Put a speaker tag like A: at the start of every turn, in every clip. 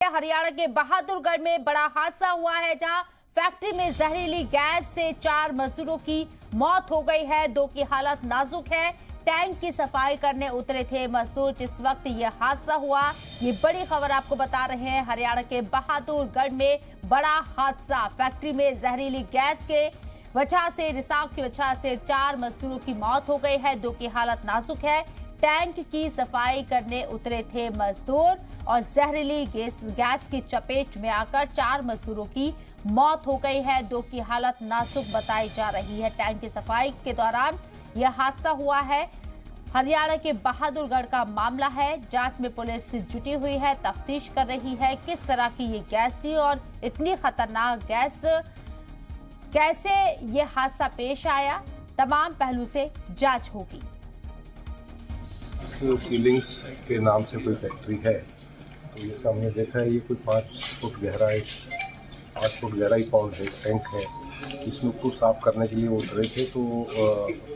A: हरियाणा के बहादुरगढ़ में बड़ा हादसा हुआ है, जहां फैक्ट्री में जहरीली गैस से 4 मजदूरों की मौत हो गई है। 2 की हालत नाजुक है। टैंक की सफाई करने उतरे थे मजदूर जिस वक्त ये हादसा हुआ। ये बड़ी खबर आपको बता रहे हैं। हरियाणा के बहादुरगढ़ में बड़ा हादसा, फैक्ट्री में जहरीली गैस के वजह से, रिसाव की वजह से 4 मजदूरों की मौत हो गई है। 2 की हालत नाजुक है। टैंक की सफाई करने उतरे थे मजदूर और जहरीली गैस की चपेट में आकर 4 मजदूरों की मौत हो गई है। 2 की हालत नाजुक बताई जा रही है। टैंक की सफाई के दौरान यह हादसा हुआ है। हरियाणा के बहादुरगढ़ का मामला है। जांच में पुलिस जुटी हुई है, तफ्तीश कर रही है किस तरह की ये गैस थी और इतनी खतरनाक गैस कैसे ये हादसा पेश आया। तमाम पहलू से जांच होगी।
B: सीलिंग्स के नाम से कोई फैक्ट्री है, तो ये सामने देखा है, ये कोई 5 फुट गहरा एक 5 फुट गहरा ही पाउंड है, टैंक है। इसमें को साफ करने के लिए वो उतरे थे, तो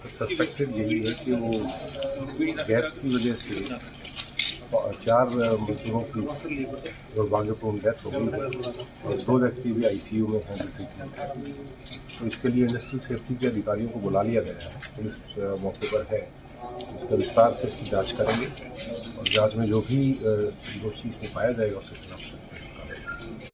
B: सस्पेक्टेड यही है कि वो गैस की वजह से 4 मजदूरों की दुर्भाग्यपूर्ण डेथ हो गई है और 2 व्यक्ति भी आईसीयू में हैं ट्रीटमेंट है। तो इसके लिए इंडस्ट्रियल सेफ्टी के अधिकारियों को बुला लिया गया है। पुलिस मौके पर है, इसका विस्तार से इसकी जांच करेंगे और जांच में जो भी दोषी इसमें पाया जाएगा उसके खिलाफ